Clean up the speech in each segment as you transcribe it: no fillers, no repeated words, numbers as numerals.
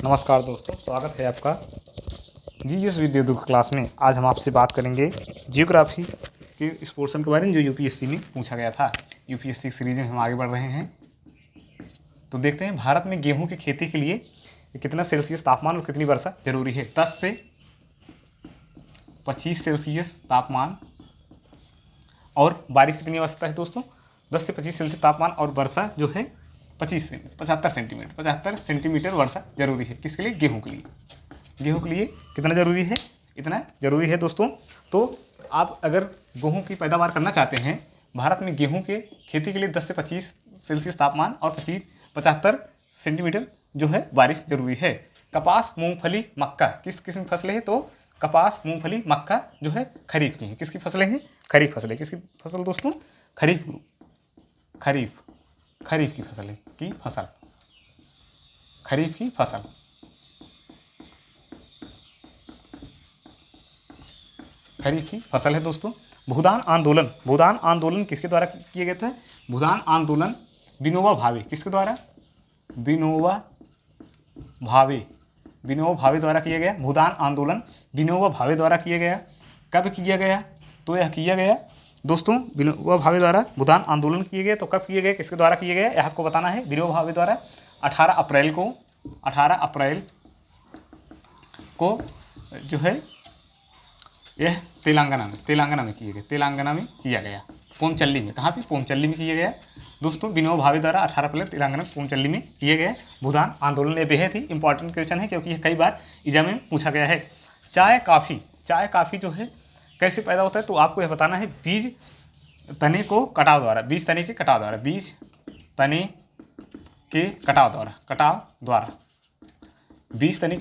नमस्कार दोस्तों, स्वागत है आपका जीएस विद्युत क्लास में। आज हम आपसे बात करेंगे जियोग्राफी के इस पोर्शन के बारे में जो यूपीएससी में पूछा गया था। यूपीएससी सीरीज में हम आगे बढ़ रहे हैं। तो देखते हैं भारत में गेहूं की खेती के लिए कितना सेल्सियस तापमान और कितनी वर्षा जरूरी है। 10 से 25 सेल्सियस तापमान और बारिश कितनी आवश्यकता है दोस्तों? 10 से 25 सेल्सियस तापमान और वर्षा जो है 75 सेंटीमीटर वर्षा जरूरी है। किसके लिए? गेहूं के लिए। गेहूं के लिए कितना जरूरी है? इतना जरूरी है दोस्तों। तो आप अगर गेहूं की पैदावार करना चाहते हैं, भारत में गेहूं के खेती के लिए 10 से 25 सेल्सियस तापमान और 75 सेंटीमीटर जो है बारिश जरूरी है। कपास, मूंगफली, मक्का किस किस्म की फसलें हैं? तो कपास, मूंगफली, मक्का जो है खरीफ की हैं। किसकी फसलें हैं? खरीफ फसलें। किसकी फसल दोस्तों? खरीफ की फसल है। खरीफ की फसल। खरीफ की फसल है दोस्तों। भूदान आंदोलन किसके द्वारा किए गए थे? भूदान आंदोलन विनोबा भावे। किसके द्वारा? विनोबा भावे द्वारा किया गया। भूदान आंदोलन विनोबा भावे द्वारा किया गया। कब किया गया? तो यह किया गया दोस्तों विनोबा भावे द्वारा। भूदान आंदोलन किए गए तो कब किए गए, किसके द्वारा किए गए, यह आपको बताना है। विनोबा भावे द्वारा 18 अप्रैल को जो है यह तेलंगाना में किए गए। तेलंगाना में किया गया, पोमचल्ली में। कहाँ पे? पोमचल्ली में किया गया दोस्तों। विनोबा भावे द्वारा 18 अप्रैल तेलंगाना पोमचल्ली में किए गए भूदान आंदोलन। ये बेहद ही इंपॉर्टेंट क्वेश्चन है क्योंकि यह कई बार एग्जाम में पूछा गया है। चाय काफ़ी जो है कैसे पैदा होता है? तो आपको यह बताना है। बीज तने के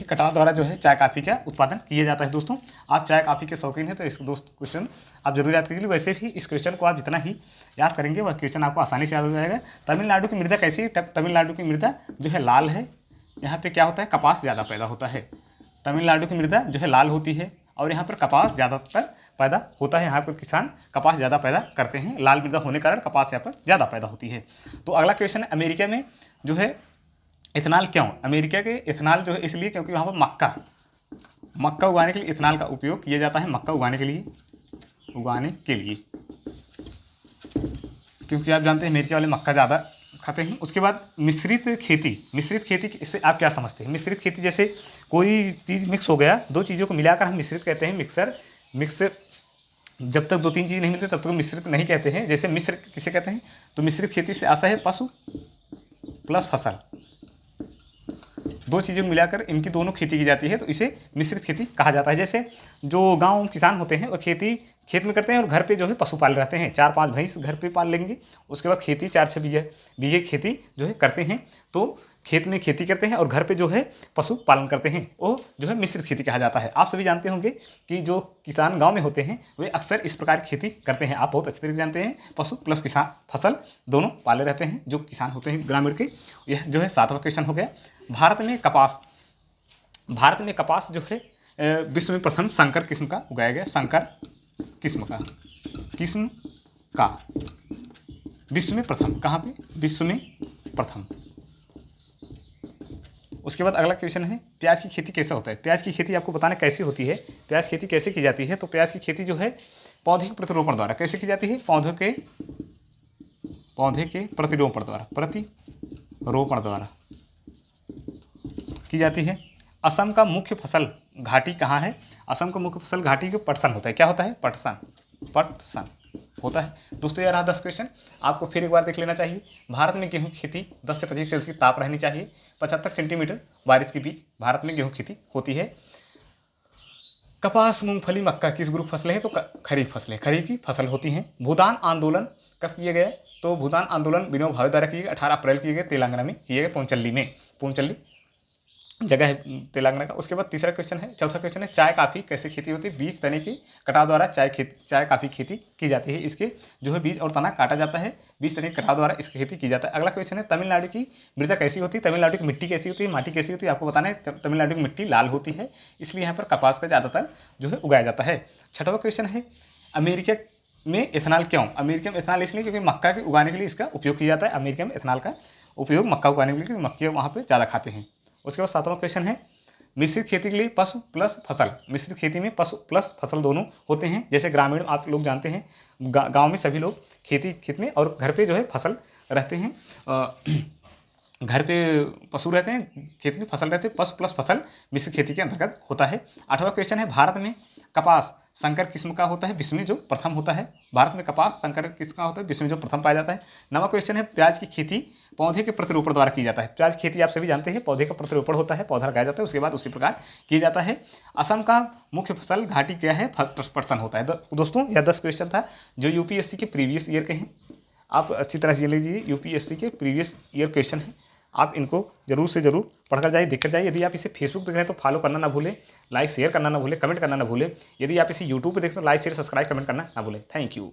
कटाव द्वारा जो है चाय काफ़ी का उत्पादन किया जाता है दोस्तों। आप चाय काफ़ी के शौकीन हैं तो इस दोस्त क्वेश्चन आप जरूर याद कीजिए। वैसे भी इस क्वेश्चन को आप जितना ही याद करेंगे वह क्वेश्चन आपको आसानी से याद हो जाएगा। तमिलनाडु की मृदा कैसी है? तमिलनाडु की मृदा जो है लाल है। यहाँ पे क्या होता है? कपास ज़्यादा पैदा होता है। तमिलनाडु की मृदा जो है लाल होती है और यहाँ पर कपास ज़्यादातर पैदा होता है। यहाँ पर किसान कपास ज़्यादा पैदा करते हैं। लाल मृदा होने के कारण कपास यहाँ पर ज़्यादा पैदा होती है। तो अगला क्वेश्चन है, अमेरिका में जो है इथेनॉल क्यों? अमेरिका के इथेनॉल जो है इसलिए क्योंकि वहाँ पर मक्का उगाने के लिए इथेनॉल का उपयोग किया जाता है। मक्का उगाने के लिए क्योंकि आप जानते हैं अमेरिका वाले मक्का ज़्यादा खाते हैं। उसके बाद मिश्रित खेती इससे आप क्या समझते हैं? मिश्रित खेती जैसे कोई चीज़ मिक्स हो गया, दो चीज़ों को मिलाकर हम मिश्रित कहते हैं। मिक्सर जब तक 2-3 चीज़ नहीं मिलती तब तक मिश्रित नहीं कहते हैं। जैसे मिश्र किसे कहते हैं? तो मिश्रित खेती से आशा है पशु प्लस फसल, दो चीज़ों को मिलाकर इनकी दोनों खेती की जाती है तो इसे मिश्रित खेती कहा जाता है। जैसे जो गांव किसान होते हैं वो खेती खेत में करते हैं और घर पे जो है पशु पाल रहते हैं। 4-5 भैंस घर पे पाल लेंगे, उसके बाद खेती 4-6 बीघे खेती जो है करते हैं। तो खेत में खेती करते हैं और घर पे जो है पशु पालन करते हैं, वो जो है मिश्रित खेती कहा जाता है। आप सभी जानते होंगे कि जो किसान गांव में होते हैं वे अक्सर इस प्रकार की खेती करते हैं। आप बहुत अच्छी तरीके से जानते हैं, पशु प्लस किसान फसल दोनों पाले रहते हैं जो किसान होते हैं ग्रामीण के। यह जो है 7वां क्वेश्चन हो गया। भारत में कपास जो है विश्व में प्रथम संकर किस्म का उगाया गया। संकर किस्म का विश्व में प्रथम। कहाँ पे? विश्व में प्रथम। उसके बाद अगला क्वेश्चन है, प्याज की खेती कैसे होता है? प्याज की खेती आपको बताना कैसे होती है। प्याज खेती कैसे की जाती है? तो प्याज की खेती जो है पौधे के प्रतिरोपण द्वारा कैसे की जाती है? पौधे के प्रतिरोपण द्वारा की जाती है। असम का मुख्य फसल घाटी कहाँ है? असम का मुख्य फसल घाटी के पटसन होता है। क्या होता है? पटसन होता है दोस्तों। यह रहा 10 क्वेश्चन। आपको फिर एक बार देख लेना चाहिए। भारत में गेहूं की खेती 10 से 25 सेल्सियस ताप रहनी चाहिए। 75 सेंटीमीटर बारिश के बीच भारत में गेहूं खेती होती है। कपास, मूंगफली, मक्का किस ग्रुप फसलें हैं? तो खरीफ फसलें, खरीफ की फसल होती हैं। भूदान आंदोलन कब किए गए? तो भूदान आंदोलन विनोबा भावे द्वारा किए गए। 18 अप्रैल किए गए। तेलंगाना में किए गए, पोमचल्ली जगह है तेलंगाना का। उसके बाद तीसरा क्वेश्चन है, चौथा क्वेश्चन है, चाय काफ़ी कैसे खेती होती है? बीज तने की कटाव द्वारा चाय काफ़ी खेती की जाती है। इसके जो है बीज और तना काटा जाता है, बीज तने के कटाव द्वारा इसकी खेती की जाता है। अगला क्वेश्चन है, तमिलनाडु की मृदा कैसी होती है? तमिलनाडु की मिट्टी कैसी होती है? माटी कैसी होती है? आपको बताना है। तमिलनाडु की मिट्टी लाल होती है, इसलिए यहाँ पर कपास का ज़्यादातर जो है उगाया जाता है। छठवां क्वेश्चन है, अमेरिका में इथेनॉल क्यों? अमेरिका में इथेनॉल इसलिए क्योंकि मक्का के उगाने के लिए इसका उपयोग किया जाता है। अमेरिका में इथेनॉल का उपयोग मक्का उगाने के लिए, क्योंकि मक्के वहाँ पे ज़्यादा खाते हैं। उसके बाद 7वां क्वेश्चन है मिश्रित खेती के लिए पशु प्लस फसल। मिश्रित खेती में पशु प्लस फसल दोनों होते हैं। जैसे ग्रामीण आप लोग जानते हैं, गांव में सभी लोग खेत में और घर पे जो है फसल रहते हैं, घर पे पशु रहते हैं, खेत में फसल रहते हैं। पशु प्लस फसल मिश्रित खेती के अंतर्गत होता है। 8वां क्वेश्चन है भारत में कपास संकर किस्म का होता है, विश्व में जो प्रथम होता है। भारत में कपास संकर किस्म का होता है, विश्व में जो प्रथम पाया जाता है। 9वां क्वेश्चन है प्याज की खेती पौधे के प्रतिरोपण द्वारा की जाता है। प्याज की खेती आप सभी जानते हैं, पौधे का प्रतिरोपण होता है, पौधा लगाया जाता है, उसके बाद उसी प्रकार किया जाता है। असम का मुख्य फसल घाटी क्या है? पटसन होता है। दोस्तों यह 10 क्वेश्चन था जो यूपीएससी के प्रीवियस ईयर के हैं। आप अच्छी तरह से ये लीजिए, यूपीएससी के प्रीवियस ईयर क्वेश्चन है, आप इनको जरूर से जरूर पढ़कर जाइए, देखकर जाइए। यदि आप इसे फेसबुक देख रहे हैं तो फॉलो करना ना भूलें, लाइक शेयर करना ना भूलें, कमेंट करना ना भूलें। यदि आप इसे यूट्यूब पे देख रहे हैं तो लाइक शेयर सब्सक्राइब कमेंट करना ना भूलें। Thank you.